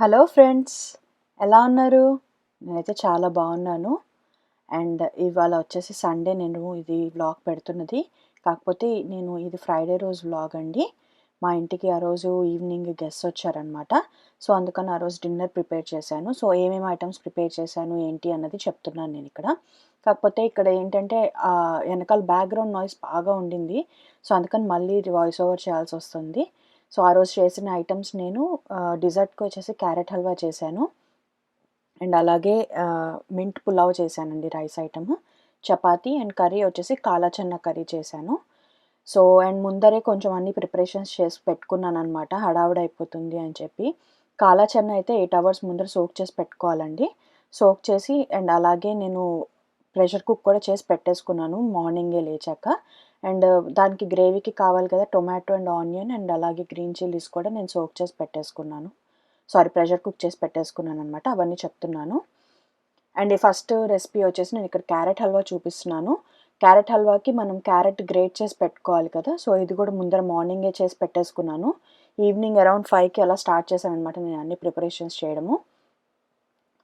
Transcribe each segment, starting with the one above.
Hello friends, ఎలా ఉన్నారు? నేనైతే చాలా బాగున్నాను. అండ్ ఇవాళ వచ్చేసి సండే నేను ఇది వ్లాగ్ పెడుతున్నది. కాకపోతే ఇది ఫ్రైడే రోజు వ్లాగ్ అండి. మా ఇంటికి ఆ రోజు ఈవినింగ్ గెస్ట్స్ వచ్చారనమాట. సో అందుకని ఆ రోజు డిన్నర్ ప్రిపేర్ చేశాను. సో ఏమేమి ఐటమ్స్ ప్రిపేర్ చేశాను ఏంటి అన్నది చెప్తున్నాను నేను ఇక్కడ. కాకపోతే ఇక్కడ ఏంటంటే వెనకాల బ్యాక్గ్రౌండ్ నాయిస్ బాగా ఉండింది. సో అందుకని మళ్ళీ వాయిస్ ఓవర్ చేయాల్సి వస్తుంది. సో ఆ రోజు చేసిన ఐటమ్స్ నేను డిజర్ట్కి వచ్చేసి క్యారెట్ హల్వా చేశాను. అండ్ అలాగే మింట్ పులావ్ చేశానండి, rice item. Chapati and curry వచ్చేసి కాలా చెన్న కర్రీ చేశాను. సో అండ్ ముందరే కొంచెం అన్ని ప్రిపరేషన్స్ చేసి పెట్టుకున్నాను అనమాట, హడావుడి అయిపోతుంది అని చెప్పి. కాలా చెన్న అయితే 8 hours ముందర సోక్ చేసి పెట్టుకోవాలండి. సోక్ చేసి అండ్ అలాగే నేను ప్రెషర్ కుక్ కూడా చేసి పెట్టేసుకున్నాను మార్నింగే లేచాక. అండ్ దానికి గ్రేవీకి కావాలి కదా, టొమాటో అండ్ ఆనియన్ అండ్ అలాగే గ్రీన్ చిల్లీస్ కూడా నేను సోక్ చేసి పెట్టేసుకున్నాను. ప్రెషర్ కుక్ చేసి పెట్టేసుకున్నాను అనమాట. అవన్నీ చెప్తున్నాను. అండ్ ఫస్ట్ రెసిపీ వచ్చేసి నేను ఇక్కడ క్యారెట్ హల్వా చూపిస్తున్నాను. క్యారెట్ హల్వాకి మనం క్యారెట్ గ్రేట్ చేసి పెట్టుకోవాలి కదా. సో ఇది కూడా ముందర మార్నింగే చేసి పెట్టేసుకున్నాను. ఈవినింగ్ అరౌండ్ 5కి అలా స్టార్ట్ చేశాను అనమాట నేను అన్ని ప్రిపరేషన్స్ చేయడము.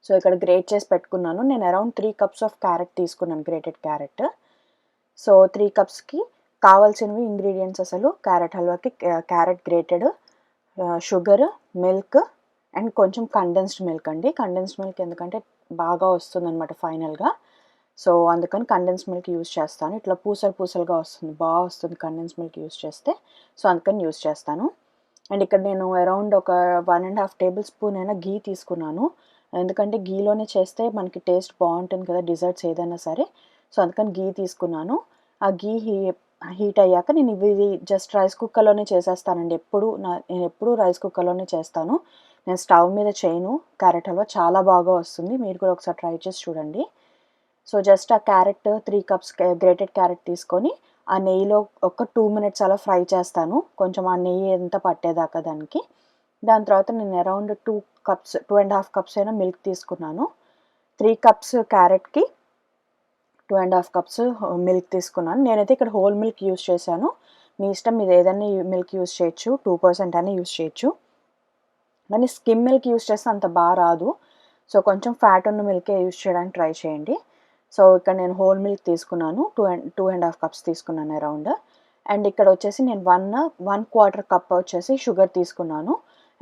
సో ఇక్కడ గ్రేట్ చేసి పెట్టుకున్నాను. నేను అరౌండ్ 3 cups ఆఫ్ క్యారెట్ తీసుకున్నాను, గ్రేటెడ్ క్యారెట్. సో 3 cupsకి కావాల్సినవి ఇంగ్రీడియంట్స్ అసలు క్యారెట్ హల్వాకి carrot grated, sugar, milk and కొంచెం కండెన్స్డ్ మిల్క్ అండి. కండెన్స్డ్ మిల్క్ ఎందుకంటే బాగా వస్తుందన్నమాట ఫైనల్గా. సో అందుకని కండెన్స్డ్ మిల్క్ యూస్ చేస్తాను. ఇట్లా పూసలుగా వస్తుంది, బాగా వస్తుంది కండెన్స్డ్ మిల్క్ యూస్ చేస్తే. సో అందుకని యూస్ చేస్తాను. అండ్ ఇక్కడ నేను అరౌండ్ ఒక 1.5 tablespoon అయినా గీ తీసుకున్నాను. ఎందుకంటే గీలోనే చేస్తే మనకి టేస్ట్ బాగుంటుంది కదా డిజర్ట్స్ ఏదైనా సరే. సో అందుకని గీ తీసుకున్నాను. ఆ గీ హీట్ అయ్యాక నేను ఇవి జస్ట్ రైస్ కుక్కర్లోనే చేసేస్తానండి. నేను ఎప్పుడు రైస్ కుక్కర్లోనే చేస్తాను. నేను స్టవ్ మీద చేయను. క్యారెట్ హల్వా చాలా బాగా వస్తుంది, మీరు కూడా ఒకసారి ట్రై చేసి చూడండి. సో జస్ట్ ఆ క్యారెట్ 3 cups గ్రేటెడ్ క్యారెట్ తీసుకొని ఆ నెయ్యిలో ఒక 2 minutes అలా ఫ్రై చేస్తాను, కొంచెం ఆ నెయ్యి ఎంత పట్టేదాకా దానికి. దాని తర్వాత నేను అరౌండ్ 2.5 cups అయినా మిల్క్ తీసుకున్నాను. 3 cups క్యారెట్కి 2.5 cups మిల్క్ తీసుకున్నాను. నేనైతే ఇక్కడ హోల్ మిల్క్ యూస్ చేశాను. మీ ఇష్టం, మీరు ఏదైనా మిల్క్ యూస్ చేయొచ్చు, 2% అయినా యూస్ చేయొచ్చు. కానీ స్కిమ్ మిల్క్ యూస్ చేస్తే అంత బాగా రాదు. సో కొంచెం ఫ్యాట్ ఉన్న మిల్కే యూస్ చేయడానికి ట్రై చేయండి. సో ఇక్కడ నేను హోల్ మిల్క్ తీసుకున్నాను, 2.5 cups తీసుకున్నాను అరౌండ్. అండ్ ఇక్కడ వచ్చేసి నేను 1/4 cup వచ్చేసి షుగర్ తీసుకున్నాను.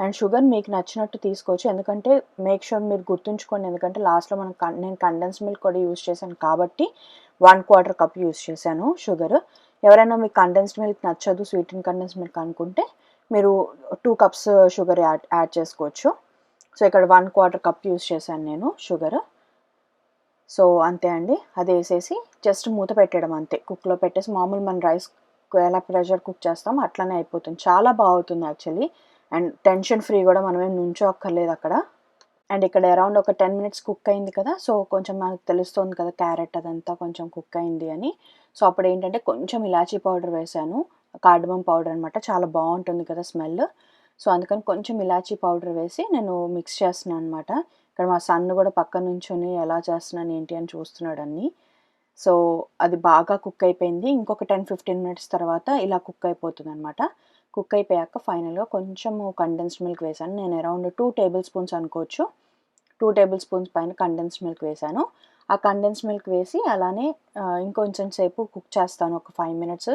అండ్ షుగర్ మీకు నచ్చినట్టు తీసుకోవచ్చు, ఎందుకంటే మేక్ షూర్ మీరు గుర్తుంచుకోండి, ఎందుకంటే లాస్ట్లో నేను కండెన్స్ మిల్క్ కూడా యూస్ చేశాను కాబట్టి 1/4 cup యూస్ చేశాను షుగర్. ఎవరైనా మీకు కండెన్స్డ్ మిల్క్ నచ్చదు, స్వీట్ అండ్ కండెన్స్డ్ మిల్క్ అనుకుంటే మీరు 2 cups షుగర్ యాడ్ చేసుకోవచ్చు. సో ఇక్కడ 1/4 cup యూస్ చేశాను నేను షుగర్. సో అంతే అండి, అది వేసేసి జస్ట్ మూత పెట్టడం అంతే. కుక్లో పెట్టేసి మామూలు మన రైస్ ఎలా ప్రెషర్ కుక్ చేస్తాం అట్లనే అయిపోతుంది. చాలా బాగుంటుంది యాక్చువల్లీ. అండ్ టెన్షన్ ఫ్రీ కూడా, మనమేం నుంచోక్కర్లేదు అక్కడ. అండ్ ఇక్కడ అరౌండ్ ఒక 10 minutes కుక్ అయింది కదా. సో కొంచెం మనకు తెలుస్తుంది కదా క్యారెట్ అదంతా కొంచెం కుక్ అయింది అని. సో అప్పుడు ఏంటంటే కొంచెం ఇలాచీ పౌడర్ వేసాను, కార్డమమ్ పౌడర్ అనమాట. చాలా బాగుంటుంది కదా స్మెల్. సో అందుకని కొంచెం ఇలాచీ పౌడర్ వేసి నేను మిక్స్ చేస్తున్నాను అనమాట. ఇక్కడ మా సన్ కూడా పక్కన నుంచొని ఎలా చేస్తున్నాను ఏంటి అని చూస్తున్నాడు అన్నీ. సో అది బాగా కుక్ అయిపోయింది. ఇంకొక 10-15 minutes తర్వాత ఇలా కుక్ అయిపోతుంది అనమాట. కుక్ అయిపోయాక ఫైనల్గా కొంచెం కండెన్స్డ్ మిల్క్ వేసాను. నేను అరౌండ్ 2 tablespoons అనుకోవచ్చు, 2 tablespoons పైన కండెన్స్డ్ మిల్క్ వేసాను. ఆ కండెన్స్డ్ మిల్క్ వేసి అలానే ఇంకొంచెం సేపు కుక్ చేస్తాను, ఒక 5 minutes.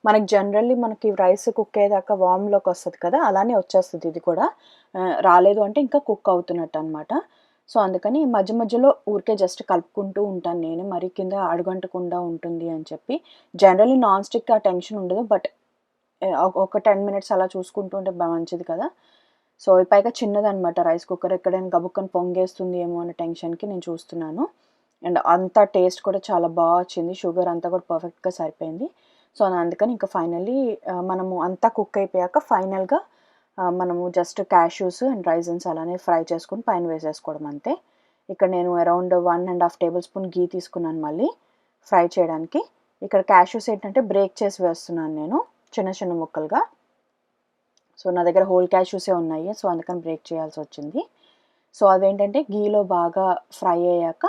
మనకి రైస్ కుక్ అయ్యేదాకా వామ్లోకి వస్తుంది కదా, అలానే వచ్చేస్తుంది ఇది కూడా. రాలేదు అంటే ఇంకా కుక్ అవుతున్నట్టు అనమాట. సో అందుకని మధ్య మధ్యలో ఊరికే జస్ట్ కలుపుకుంటూ ఉంటాను నేను, మరి కింద అడుగంటకుండా ఉంటుంది అని చెప్పి. జనరల్లీ నాన్ స్టిక్ ఆ టెన్షన్ ఉండదు, బట్ ఒక 10 minutes అలా చూసుకుంటూ ఉంటే మంచిది కదా. సో పైగా చిన్నదనమాట రైస్ కుక్కర్, ఎక్కడైనా గబుక్కని పొంగేస్తుంది ఏమో అనే టెన్షన్కి నేను చూస్తున్నాను. అండ్ అంతా టేస్ట్ కూడా చాలా బాగా వచ్చింది, షుగర్ అంతా కూడా పర్ఫెక్ట్గా సరిపోయింది. సో అందుకని ఇంకా ఫైనల్లీ మనము అంతా కుక్ అయిపోయాక ఫైనల్గా మనము జస్ట్ క్యాష్యూస్ అండ్ రైజన్స్ అలానే ఫ్రై చేసుకుని పైన వేసేసుకోవడం అంతే. ఇక్కడ నేను అరౌండ్ 1.5 tablespoon గీ తీసుకున్నాను మళ్ళీ ఫ్రై చేయడానికి. ఇక్కడ క్యాష్యూస్ ఏంటంటే బ్రేక్ చేసి వేస్తున్నాను నేను చిన్న చిన్న ముక్కలుగా. సో నా దగ్గర హోల్ క్యాష్యూసే ఉన్నాయి, సో అందుకని బ్రేక్ చేయాల్సి వచ్చింది. సో అవేంటంటే గీలో బాగా ఫ్రై అయ్యాక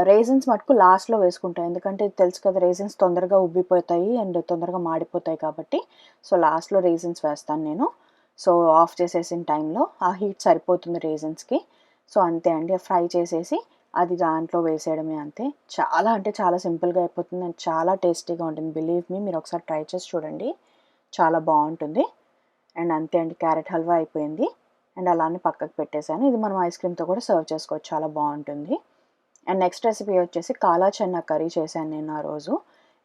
రేజన్స్ మటుకు లాస్ట్లో వేసుకుంటాను, ఎందుకంటే తెలుసు కదా రేజన్స్ తొందరగా ఉబ్బిపోతాయి అండ్ తొందరగా మాడిపోతాయి కాబట్టి. సో లాస్ట్లో రేజన్స్ వేస్తాను నేను. సో ఆఫ్ చేసేసిన టైంలో ఆ హీట్ సరిపోతుంది రేజన్స్కి. సో అంతే అండి, ఫ్రై చేసేసి అది దాంట్లో వేసేయడమే అంతే. చాలా అంటే చాలా సింపుల్గా అయిపోతుంది అండ్ చాలా టేస్టీగా ఉంటుంది. బిలీవ్ మీ, మీరు ఒకసారి ట్రై చేసి చూడండి, చాలా బాగుంటుంది. అండ్ అంతే అండి, క్యారెట్ హల్వా అయిపోయింది. అండ్ అలానే పక్కకు పెట్టేశాను. ఇది మనం ఐస్ క్రీమ్తో కూడా సర్వ్ చేసుకోవచ్చు, చాలా బాగుంటుంది. అండ్ నెక్స్ట్ రెసిపీ వచ్చేసి కాలా చెన్నా కర్రీ చేశాను నేను ఆ రోజు.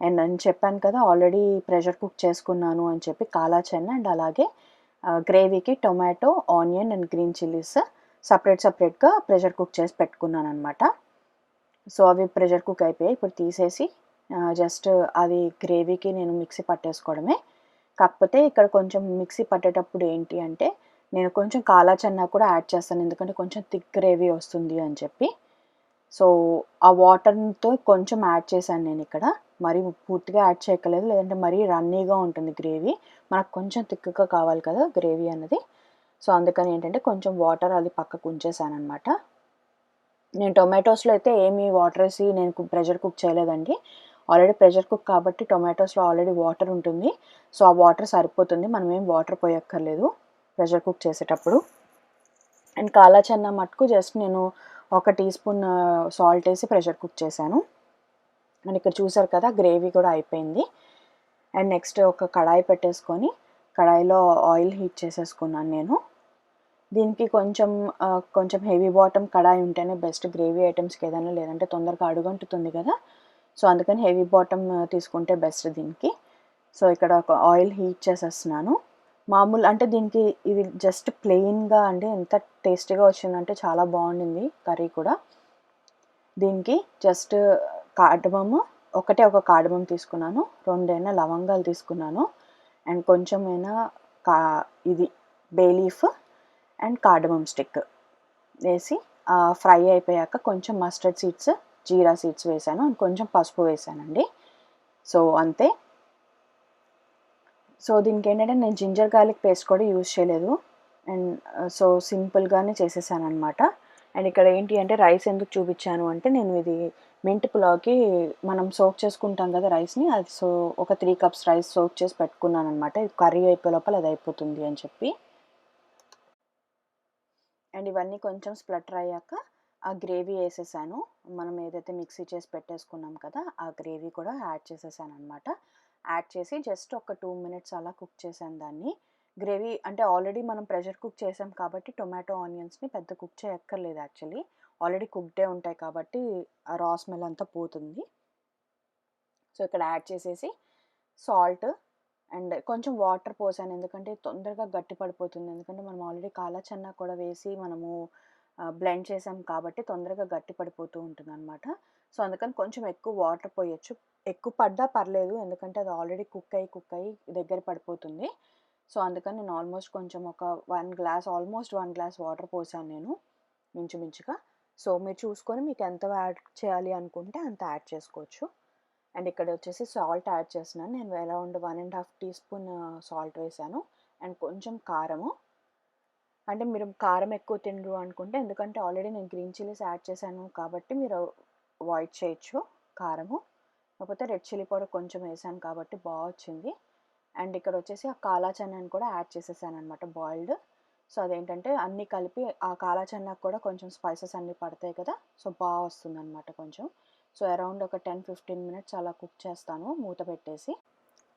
అండ్ నేను చెప్పాను కదా ఆల్రెడీ ప్రెషర్ కుక్ చేసుకున్నాను అని చెప్పి, కాలా చెన్నా అండ్ అలాగే గ్రేవీకి tomato, onion and green chillies సపరేట్గా ప్రెషర్ కుక్ చేసి పెట్టుకున్నాను అనమాట. సో అవి ప్రెషర్ కుక్ అయిపోయాయి. ఇప్పుడు తీసేసి జస్ట్ అది గ్రేవీకి నేను మిక్సీ పట్టేసుకోవడమే. కాకపోతే ఇక్కడ కొంచెం మిక్సీ పట్టేటప్పుడు ఏంటి అంటే, నేను కొంచెం కాలా చెన్నా కూడా యాడ్ చేస్తాను, ఎందుకంటే కొంచెం థిక్ గ్రేవీ వస్తుంది అని చెప్పి. సో ఆ వాటర్తో కొంచెం యాడ్ చేశాను నేను ఇక్కడ. మరీ పూర్తిగా యాడ్ చేయక్కలేదు, లేదంటే మరీ రన్నీగా ఉంటుంది గ్రేవీ. మనకు కొంచెం థిక్గా కావాలి కదా గ్రేవీ అన్నది. సో అందుకని ఏంటంటే కొంచెం వాటర్ అది పక్కకు ఉంచేసాను అనమాట. నేను టొమాటోస్లో అయితే ఏమీ వాటర్ వేసి నేను ప్రెషర్ కుక్ చేయలేదండి. ఆల్రెడీ ప్రెషర్ కుక్ కాబట్టి టొమాటోస్లో ఆల్రెడీ వాటర్ ఉంటుంది. సో ఆ వాటర్ సరిపోతుంది, మనం ఏం వాటర్ పోయక్కర్లేదు ప్రెషర్ కుక్ చేసేటప్పుడు. అండ్ కాలా చెన్నా మటుకు జస్ట్ నేను 1 టీ స్పూన్ సాల్ట్ వేసి ప్రెషర్ కుక్ చేశాను. అండ్ ఇక్కడ చూసారు కదా గ్రేవీ కూడా అయిపోయింది. అండ్ నెక్స్ట్ ఒక కడాయి పెట్టేసుకొని, కడాయిలో ఆయిల్ హీట్ చేసేసుకున్నాను నేను. దీనికి కొంచెం హెవీ బాటమ్ కడాయి ఉంటేనే బెస్ట్ గ్రేవీ ఐటమ్స్కి ఏదైనా, లేదంటే తొందరగా అడుగంటుతుంది కదా. సో అందుకని హెవీ బాటమ్ తీసుకుంటే బెస్ట్ దీనికి. సో ఇక్కడ ఒక ఆయిల్ హీట్ చేసేస్తున్నాను. మామూలు అంటే దీనికి ఇది జస్ట్ ప్లెయిన్గా అండి ఎంత టేస్టీగా వచ్చిందంటే చాలా బాగుండింది కర్రీ కూడా. దీనికి జస్ట్ కార్డమమ్ ఒక కార్డమమ్ తీసుకున్నాను, 2 లవంగాలు తీసుకున్నాను, అండ్ కొంచెమైనా ఇది bay leaf and cardamom stick వేసి ఫ్రై అయిపోయాక కొంచెం మస్టర్డ్ సీడ్స్, జీరా సీడ్స్ వేసాను, అండ్ కొంచెం పసుపు వేసానండి. సో అంతే. సో దీనికి ఏంటంటే నేను జింజర్ గార్లిక్ పేస్ట్ కూడా యూజ్ చేయలేదు. అండ్ సో సింపుల్గానే చేసేసాను అనమాట. అండ్ ఇక్కడ ఏంటి అంటే రైస్ ఎందుకు చూపించాను అంటే, నేను ఇది మింట్ పులావ్కి మనం సోక్ చేసుకుంటాం కదా రైస్ని, అది సో ఒక 3 కప్స్ రైస్ సోక్ చేసి పెట్టుకున్నాను అనమాట. ఇది కర్రీ అయిపోయే లోపల అది అయిపోతుంది అని చెప్పి. అండ్ ఇవన్నీ కొంచెం స్ప్లటర్ అయ్యాక ఆ గ్రేవీ వేసేసాను. మనం ఏదైతే మిక్సీ చేసి పెట్టేసుకున్నాం కదా ఆ గ్రేవీ కూడా యాడ్ చేసేసాను అనమాట. యాడ్ చేసి జస్ట్ ఒక 2 మినిట్స్ అలా కుక్ చేశాను దాన్ని. గ్రేవీ అంటే ఆల్రెడీ మనం ప్రెషర్ కుక్ చేసాం కాబట్టి టొమాటో ఆనియన్స్ని పెద్ద కుక్ చేయక్కర్లేదు యాక్చువల్లీ. ఆల్రెడీ కుక్డే ఉంటాయి కాబట్టి ఆ రా స్మెల్ అంతా పోతుంది. సో ఇక్కడ యాడ్ చేసేసి సాల్ట్ అండ్ కొంచెం వాటర్ పోసాను, ఎందుకంటే తొందరగా గట్టి పడిపోతుంది. ఎందుకంటే మనం ఆల్రెడీ కాలా చెన్నా కూడా వేసి మనము బ్లెండ్ చేసాం కాబట్టి తొందరగా గట్టి పడిపోతూ ఉంటుంది అనమాట. సో అందుకని కొంచెం ఎక్కువ వాటర్ పోయొచ్చు, ఎక్కువ పడ్డా పర్లేదు, ఎందుకంటే అది ఆల్రెడీ కుక్ అయ్యి దగ్గర పడిపోతుంది. సో అందుకని నేను ఆల్మోస్ట్ కొంచెం ఒక 1 గ్లాస్ వాటర్ పోసాను నేను మించుమించుగా. సో మీరు చూసుకొని మీకు ఎంత యాడ్ చేయాలి అనుకుంటే అంత యాడ్ చేసుకోవచ్చు. అండ్ ఇక్కడ వచ్చేసి సాల్ట్ యాడ్ చేస్తున్నాను. నేను అరౌండ్ 1.5 టీ స్పూన్ సాల్ట్ వేసాను. అండ్ కొంచెం కారము, అంటే మీరు కారం ఎక్కువ తినరు అనుకుంటే, ఎందుకంటే ఆల్రెడీ నేను గ్రీన్ చిల్లీస్ యాడ్ చేశాను కాబట్టి మీరు అవాయిడ్ చేయొచ్చు కారము. కాకపోతే రెడ్ చిల్లీ పౌడర్ కొంచెం వేసాను కాబట్టి బాగా వచ్చింది. అండ్ ఇక్కడ వచ్చేసి ఆ కాలా చెన్నాని కూడా యాడ్ చేసేసాను అనమాట బాయిల్డ్. సో అదేంటంటే అన్నీ కలిపి ఆ కాలా చెన్నాకు కూడా కొంచెం స్పైసెస్ అన్నీ పడతాయి కదా, సో బాగా వస్తుంది అనమాట కొంచెం. సో అరౌండ్ ఒక 10-15 మినిట్స్ అలా కుక్ చేస్తాను మూత పెట్టేసి.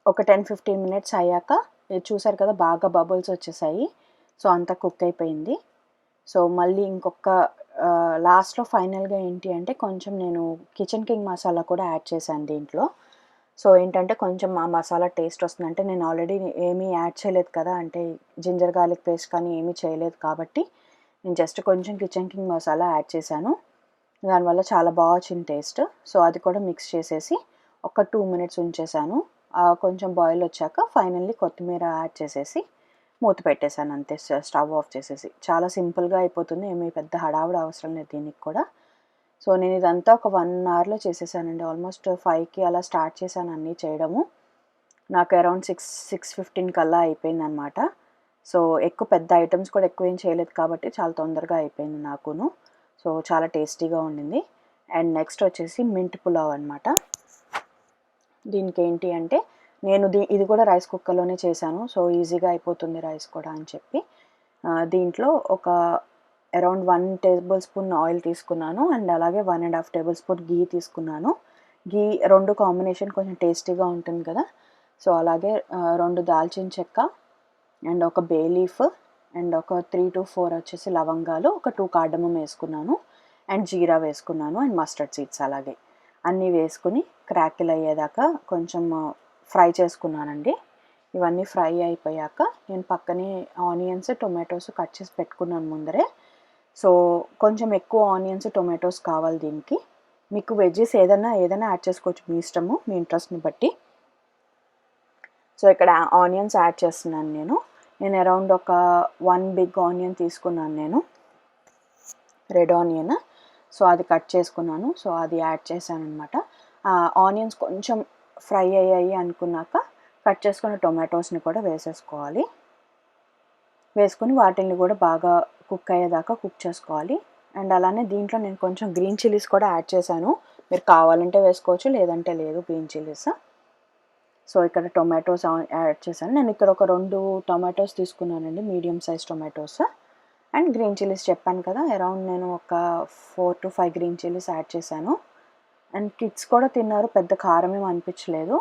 ఒక 10-15 మినిట్స్ అయ్యాక ఇది చూసారు కదా బాగా బబుల్స్ వచ్చేసాయి. సో అంతా కుక్ అయిపోయింది. సో మళ్ళీ ఇంకొక లాస్ట్లో ఫైనల్గా ఏంటి అంటే కొంచెం నేను కిచెన్ కింగ్ మసాలా కూడా యాడ్ చేశాను దీంట్లో. సో ఏంటంటే కొంచెం ఆ మసాలా టేస్ట్ వస్తుంది, అంటే నేను ఆల్రెడీ ఏమీ యాడ్ చేయలేదు కదా, అంటే జింజర్ గార్లిక్ పేస్ట్ కానీ ఏమీ చేయలేదు కాబట్టి నేను జస్ట్ కొంచెం కిచెన్ కింగ్ మసాలా యాడ్ చేశాను. దానివల్ల చాలా బాగా వచ్చింది టేస్ట్. సో అది కూడా మిక్స్ చేసేసి ఒక 2 మినిట్స్ ఉంచేసాను. కొంచెం బాయిల్ వచ్చాక ఫైనల్లీ కొత్తిమీర యాడ్ చేసేసి మూత పెట్టేశాను అంతే, స్టవ్ ఆఫ్ చేసేసి. చాలా సింపుల్గా అయిపోతుంది, ఏమీ పెద్ద హడావుడి అవసరం లేదు దీనికి కూడా. సో నేను ఇదంతా ఒక 1 అవర్లో చేసేసానండి. ఆల్మోస్ట్ 5కి అలా స్టార్ట్ చేశాను అన్నీ చేయడము. నాకు అరౌండ్ 6-6:15 కల్లా అయిపోయిందనమాట. సో ఎక్కువ పెద్ద ఐటమ్స్ కూడా ఎక్కువ ఏం చేయలేదు కాబట్టి చాలా తొందరగా అయిపోయింది నాకును. సో చాలా టేస్టీగా ఉండింది. అండ్ నెక్స్ట్ వచ్చేసి మింట్ పులావ్ అనమాట. దీనికి ఏంటి అంటే నేను ఇది కూడా రైస్ కుక్కర్లోనే చేశాను. సో ఈజీగా అయిపోతుంది రైస్ కూడా అని చెప్పి దీంట్లో ఒక అరౌండ్ 1 టేబుల్ స్పూన్ ఆయిల్ తీసుకున్నాను. అండ్ అలాగే 1.5 టేబుల్ స్పూన్ గీ తీసుకున్నాను. గీ 2 కాంబినేషన్ కొంచెం టేస్టీగా ఉంటుంది కదా! సో అలాగే 2 దాల్చిన చెక్క అండ్ ఒక బే లీఫ్ అండ్ ఒక 3-4 వచ్చేసి లవంగాలు, ఒక 2 కార్డమం వేసుకున్నాను. అండ్ జీరా వేసుకున్నాను. అండ్ మస్టర్డ్ సీడ్స్ అలాగే అన్నీ వేసుకుని క్రాకిల్ అయ్యేదాకా కొంచెం ఫ్రై చేసుకున్నానండి. ఇవన్నీ ఫ్రై అయిపోయాక నేను పక్కనే ఆనియన్స్, టొమాటోస్ కట్ చేసి పెట్టుకున్నాను ముందరే. సో కొంచెం ఎక్కువ ఆనియన్స్, టొమాటోస్ కావాలి దీనికి. మీకు వెజ్జెస్ ఏదైనా యాడ్ చేసుకోవచ్చు మీ ఇష్టము, మీ ఇంట్రెస్ట్ని బట్టి. సో ఇక్కడ ఆనియన్స్ యాడ్ చేస్తున్నాను నేను అరౌండ్ ఒక 1 బిగ్ ఆనియన్ తీసుకున్నాను నేను, రెడ్ ఆనియన్. సో అది కట్ చేసుకున్నాను. సో అది యాడ్ చేశాను అనమాట. ఆనియన్స్ కొంచెం ఫ్రై అయ్యాయి అనుకున్నాక కట్ చేసుకున్న టొమాటోస్ని కూడా వేసేసుకోవాలి. వేసుకుని వాటిని కూడా బాగా కుక్ అయ్యేదాకా కుక్ చేసుకోవాలి. అండ్ అలానే దీంట్లో నేను కొంచెం గ్రీన్ చిల్లీస్ కూడా యాడ్ చేశాను. మీరు కావాలంటే వేసుకోవచ్చు, లేదంటే లేదు గ్రీన్ చిల్లీస్. సో ఇక్కడ టొమాటోస్ యాడ్ చేశాను. నేను ఇక్కడ ఒక 2 టొమాటోస్ తీసుకున్నానండి, medium size tomatoes. And green chillies చెప్పాను కదా, అరౌండ్ నేను ఒక 4-5 గ్రీన్ చిల్లీస్ యాడ్ చేశాను. అండ్ కిడ్స్ కూడా తిన్నారు, పెద్ద కారం ఏమి అనిపించలేదు.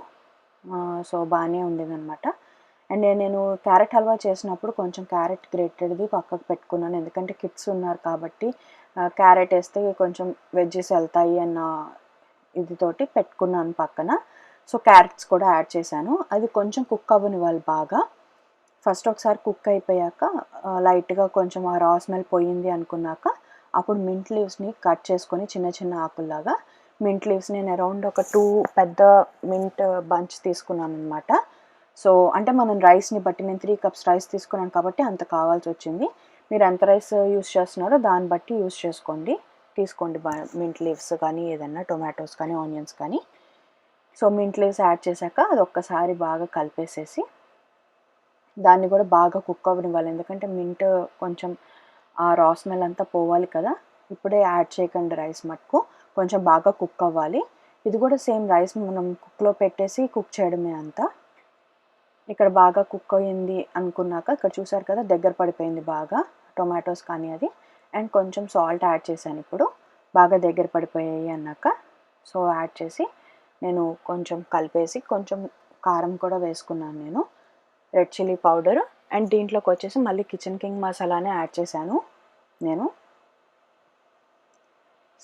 సో బాగానే ఉండేదన్నమాట. అండ్ నేను క్యారెట్ హల్వా చేసినప్పుడు కొంచెం క్యారెట్ గ్రేటెడ్ది పక్కకు పెట్టుకున్నాను. ఎందుకంటే కిడ్స్ ఉన్నారు కాబట్టి క్యారెట్ వేస్తే కొంచెం వెజ్జెస్ వెళ్తాయి అన్న ఇదితోటి పెట్టుకున్నాను పక్కన. సో క్యారెట్స్ కూడా యాడ్ చేశాను. అది కొంచెం కుక్ అవ్వనివ్వాలి బాగా. ఫస్ట్ ఒకసారి కుక్ అయిపోయాక లైట్గా కొంచెం ఆ రా స్మెల్ పోయింది అనుకున్నాక అప్పుడు మింట్ లీవ్స్ని కట్ చేసుకొని చిన్న చిన్న ఆకుల్లాగా మింట్ లీవ్స్ నేను అరౌండ్ ఒక 2 పెద్ద మింట్ బంచ్ తీసుకున్నాను అనమాట. సో అంటే మనం రైస్ని బట్టి, నేను 3 కప్స్ రైస్ తీసుకున్నాను కాబట్టి అంత కావాల్సి వచ్చింది. మీరు ఎంత రైస్ యూస్ చేస్తున్నారో దాన్ని బట్టి యూస్ తీసుకోండి మింట్ లీవ్స్ కానీ ఏదన్నా టొమాటోస్ కానీ ఆనియన్స్ కానీ. సో మింట్ లీవ్స్ యాడ్ చేశాక అది ఒక్కసారి బాగా కలిపేసేసి దాన్ని కూడా బాగా కుక్ అవ్వనివ్వాలి. ఎందుకంటే మింట్ కొంచెం ఆ రా స్మెల్ అంతా పోవాలి కదా. ఇప్పుడే యాడ్ చేయకండి రైస్ మటుకు, కొంచెం బాగా కుక్ అవ్వాలి. ఇది కూడా సేమ్ రైస్ మనం కుక్లో పెట్టేసి కుక్ చేయడమే అంతా. ఇక్కడ బాగా కుక్ అయ్యింది అనుకున్నాక ఇక్కడ చూసారు కదా దగ్గర పడిపోయింది బాగా టొమాటోస్ కానీ అది. అండ్ కొంచెం సాల్ట్ యాడ్ చేశాను ఇప్పుడు బాగా దగ్గర పడిపోయాయి అన్నాక. సో యాడ్ చేసి నేను కొంచెం కలిపేసి కొంచెం కారం కూడా వేసుకున్నాను నేను, రెడ్ చిల్లీ పౌడర్. అండ్ దీంట్లోకి వచ్చేసి మళ్ళీ కిచెన్ కింగ్ మసాలానే యాడ్ చేశాను నేను.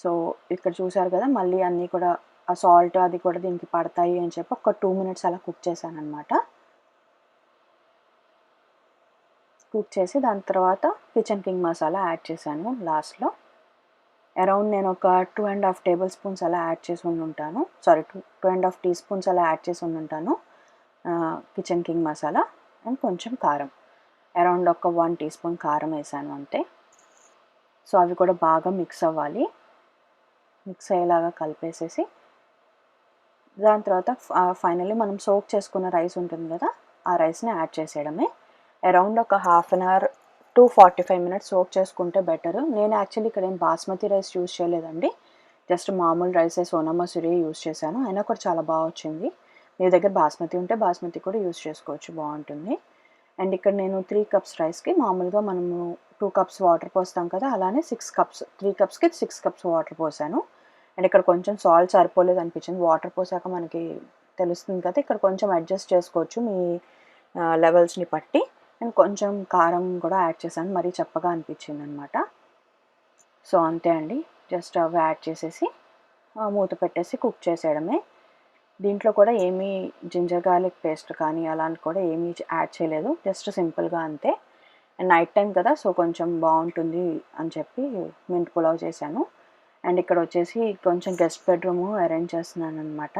సో ఇక్కడ చూసారు కదా మళ్ళీ అన్నీ కూడా ఆ సాల్ట్ అది కూడా దీనికి పడతాయి అని చెప్పి ఒక 2 మినిట్స్ అలా కుక్ చేశాను అనమాట. కుక్ చేసి దాని తర్వాత కిచెన్ కింగ్ మసాలా యాడ్ చేశాను లాస్ట్లో. అరౌండ్ నేను ఒక 2.5 టేబుల్ స్పూన్స్ అలా యాడ్ చేసి ఉంటాను. సారీ 2.5 టీ స్పూన్స్ అలా యాడ్ చేసి ఉంటాను కిచెన్ కింగ్ మసాలా. అండ్ కొంచెం కారం, అరౌండ్ ఒక 1 టీ స్పూన్ కారం వేసాను అంతే. సో అవి కూడా బాగా మిక్స్ అవ్వాలి. మిక్స్ అయ్యేలాగా కలిపేసేసి దాని తర్వాత ఫైనల్లీ మనం సోక్ చేసుకున్న రైస్ ఉంటుంది కదా, ఆ రైస్ని యాడ్ చేసేయడమే. అరౌండ్ ఒక 1/2 అవర్ టు 45 మినిట్స్ సోక్ చేసుకుంటే బెటర్. నేను యాక్చువల్లీ ఇక్కడ ఏం బాస్మతి రైస్ యూస్ చేయలేదండి, జస్ట్ మామూలు రైసే సోనా మసూరి యూస్ చేశాను. అయినా కూడా చాలా బాగా వచ్చింది. మీ దగ్గర బాస్మతి ఉంటే బాస్మతి కూడా యూస్ చేసుకోవచ్చు, బాగుంటుంది. అండ్ ఇక్కడ నేను 3 కప్స్ రైస్కి మామూలుగా మనము 2 కప్స్ వాటర్ పోస్తాం కదా, అలానే 6 కప్స్ 3 కప్స్కి 6 కప్స్ వాటర్ పోసాను. అండ్ ఇక్కడ కొంచెం సాల్ట్ సరిపోలేదు అనిపించింది, వాటర్ పోసాక మనకి తెలుస్తుంది కదా, ఇక్కడ కొంచెం అడ్జస్ట్ చేసుకోవచ్చు మీ లెవెల్స్ని బట్టి. అండ్ కొంచెం కారం కూడా యాడ్ చేశాను, మరీ చప్పగా అనిపించింది అనమాట. సో అంతే అండి, జస్ట్ అవి యాడ్ చేసేసి మూత పెట్టేసి కుక్ చేసేయడమే. దీంట్లో కూడా ఏమీ జింజర్ గార్లిక్ పేస్ట్ కానీ అలాంటి కూడా ఏమీ యాడ్ చేయలేదు, జస్ట్ సింపుల్గా అంతే. అండ్ నైట్ టైం కదా, సో కొంచెం బాగుంటుంది అని చెప్పి మింట్ పులావ్ చేశాను. అండ్ ఇక్కడ వచ్చేసి కొంచెం గెస్ట్ బెడ్రూమ్ అరేంజ్ చేస్తున్నాను అనమాట.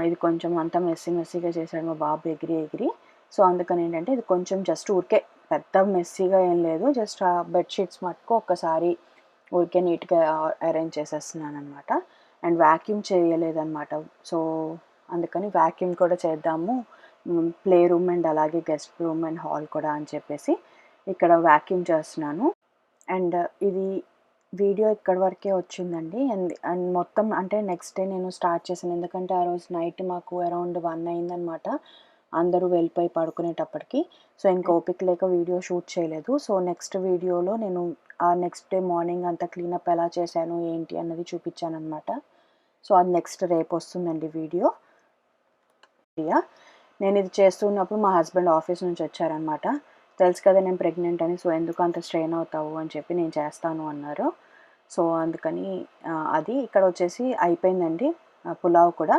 ఇది కొంచెం అంతా మెస్సీగా చేశాడు మా బాబు ఎగిరి. సో అందుకని ఏంటంటే ఇది కొంచెం జస్ట్ ఊరికే పెద్ద మెస్సీగా ఏం లేదు, జస్ట్ ఆ బెడ్షీట్స్ మటుకు ఒక్కసారి ఊరికే నీట్గా అరేంజ్ చేసేస్తున్నాను అనమాట. అండ్ వ్యాక్యూమ్ చేయలేదన్నమాట, సో అందుకని వ్యాక్యూమ్ కూడా చేద్దాము ప్లే రూమ్ అండ్ అలాగే గెస్ట్ రూమ్ అండ్ హాల్ కూడా అని చెప్పేసి ఇక్కడ వ్యాక్యూమ్ చేస్తున్నాను. అండ్ ఇది వీడియో ఇక్కడి వరకే వచ్చిందండి. అండ్ మొత్తం అంటే నెక్స్ట్ డే నేను స్టార్ట్ చేశాను. ఎందుకంటే ఆ రోజు నైట్ మాకు అరౌండ్ 1 అయిందనమాట. అందరూ వెళ్ళిపోయి పడుకునేటప్పటికి. సో, ఇంక ఓపిక లేక వీడియో షూట్ చేయలేదు. సో, నెక్స్ట్ వీడియోలో నేను నెక్స్ట్ డే మార్నింగ్ అంతా క్లీనప్ ఎలా చేశాను, ఏంటి అన్నది చూపించాననమాట. సో, అది నెక్స్ట్ రేపొస్తుందండి వీడియో. నేను ఇది చేస్తున్నప్పుడు మా హస్బెండ్ ఆఫీస్ నుంచి వచ్చారనమాట. తెలుసు కదా నేను ప్రెగ్నెంట్ అని. సో, ఎందుకు అంత స్ట్రెయిన్ అవుతావు అని చెప్పి నేను చేస్తాను అన్నారు. సో, అందుకని అది ఇక్కడ వచ్చేసి అయిపోయిందండి పులావ్ కూడా.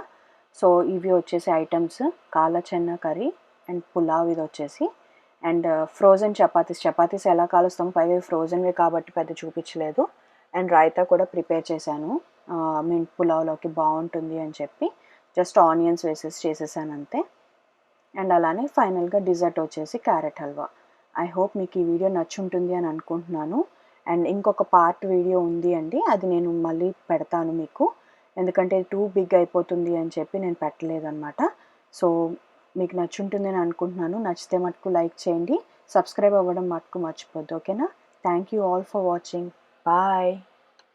సో, ఇవి వచ్చేసి ఐటమ్స్ కాలా చెన్నా కర్రీ అండ్ పులావ్ ఇది వచ్చేసి. అండ్ ఫ్రోజన్ చపాతీస్ ఎలా కాలుస్తామో పైగా ఫ్రోజన్వే కాబట్టి పెద్ద చూపించలేదు. అండ్ రైతా కూడా ప్రిపేర్ చేశాను. పులావ్లోకి బాగుంటుంది అని చెప్పి జస్ట్ ఆనియన్స్ వేసేసి చేసేసాను అంతే. అండ్ అలానే ఫైనల్గా డిజర్ట్ వచ్చేసి క్యారెట్ హల్వా. ఐ హోప్ మీకు ఈ వీడియో నచ్చుంటుంది అని అనుకుంటున్నాను. అండ్ ఇంకొక పార్ట్ వీడియో ఉంది అండి, అది నేను మళ్ళీ పెడతాను మీకు. ఎందుకంటే టూ బిగ్ అయిపోతుంది అని చెప్పి నేను పెట్టలేదన్నమాట. సో, మీకు నచ్చుంటుంది అని అనుకుంటున్నాను. నచ్చితే మటుకు లైక్ చేయండి, సబ్స్క్రైబ్ అవ్వడం మటుకు మర్చిపోద్దు. ఓకేనా? Thank you all for watching. Bye.